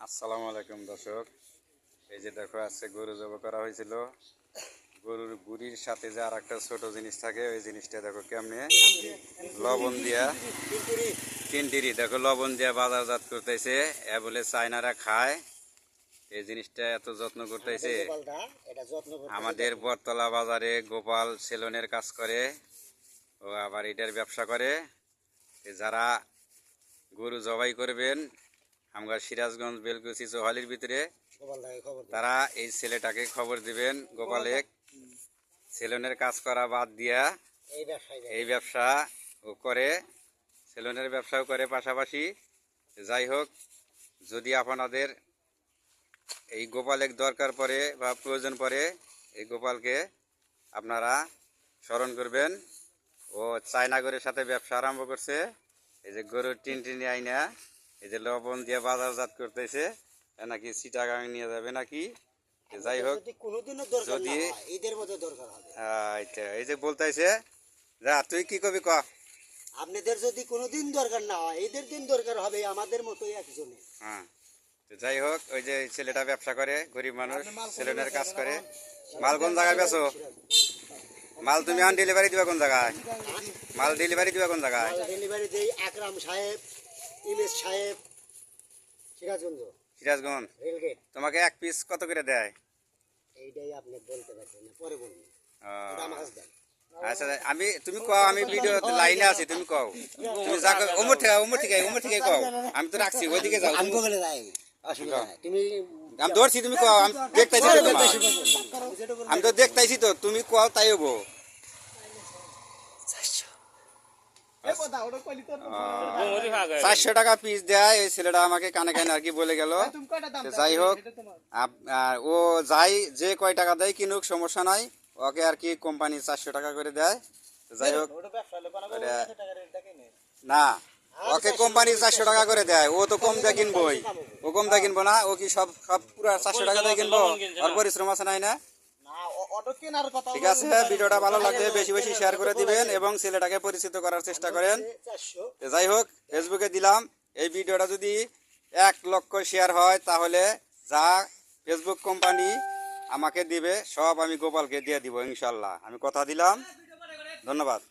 আসসালামু আলাইকুম দর্শক, এই যে দেখো আজকে গরু জবাই করা হয়েছিল। গরুর গুড়ির সাথে যে আর একটা ছোট জিনিস থাকে, ওই জিনিসটা দেখো কেমনে লবণ দিয়া টিনটিরি দেখো লবণ দিয়া বাজারজাত করতেছে। এ বলে চাইনারা খায়, এই জিনিসটা এত যত্ন করতেছে। আমাদের বটতলা বাজারে গোপাল সেলুনের কাজ করে, ও আবার এটার ব্যবসা করে। যারা গরু জবাই করবেন আমরা সিরাজগঞ্জ বেলকুচি চৌহালির ভিতরে, তারা এই ছেলেটাকে খবর দিবেন। গোপালে সেলুনের কাজ করা বাদ দিয়া এই ব্যবসা ও করে, সেলুনের ব্যবসাও করে পাশাপাশি। যাই হোক, যদি আপনাদের এই গোপালের দরকার পড়ে বা প্রয়োজন পড়ে, এই গোপালকে আপনারা স্মরণ করবেন। ও চায়নাগরের সাথে ব্যবসা আরম্ভ করছে। এই যে গরুর টিনটিনি আইনা এই যে লবণ দিয়ে বাজারজাত করতেছে, নাকি চিটাগাং নিয়ে যাবে নাকি। যাই হোক, যদি এই যে বলতেছে, যা তুই কি কবি ক। আপনাদের যদি কোনোদিন দরকার না হয়, ঈদের দিন দরকার হবে আমাদের মতোই একজনে। হ্যাঁ, যাই হোক, ওই যে ছেলেটা ব্যবসা করে, গরিব মানুষ, সেলুনের কাজ করে। মাল কোন জায়গায় বেচো? মাল তুমি আন ডেলিভারি দিবা কোন জায়গায়? মাল ডেলিভারি দিবা কোন জায়গায়? ডেলিভারি দেই আকরাম সাহেব, ইমেজ সাহেব, সিরাজগঞ্জ। সিরাজগঞ্জ। রেলগেট। তোমাকে এক পিস কত করে দেয়? এইটাই আপনি বলতে পারছেন না, পরে বলুন। আমার কাছে দেন। আচ্ছা, তুমি কও, আমি ভিডিও লাইনে আছি, তুমি কও। তুমি যা ওমর থেকে কও। আমি তো রাখছি, ওইদিকে যাও। আমি বলে যাই, অসুবিধা নাই। তুমি আমি ধরছি, তুমি কও। আমি দেখতাইছি তো তোমার। আমি তো দেখতাইছি তো, তুমি কও তাই হবো। 400 টাকা পিস দেয় এই ছেলেটা আমাকে কানে কানে আর কি বলে গেল। যাই হোক, ও যাই যে কয় টাকা দেয় কিনুক, সমস্যা নাই। ওকে আর কি কোম্পানি 400 টাকা করে দেয়। যাই হোক, না, ওকে কোম্পানি 400 টাকা করে দেয়। ও তো কম দিয়ে কিনবই, ও কম দিয়ে কিনবো না। ও কি সব পুরো 400 টাকা দিয়ে কিনবো? ওর পরিশ্রম আছে নাই না? ঠিক আছে, ভিডিওটা ভালো লাগলে বেশি বেশি শেয়ার করে দিবেন এবং ছেলেটাকে পরিচিত করার চেষ্টা করেন। যাই হোক, ফেসবুকে দিলাম। এই ভিডিওটা যদি 1 লক্ষ শেয়ার হয়, তাহলে যা ফেসবুক কোম্পানি আমাকে দিবে সব আমি গোপালকে দিয়ে দিব ইনশাল্লাহ। আমি কথা দিলাম। ধন্যবাদ।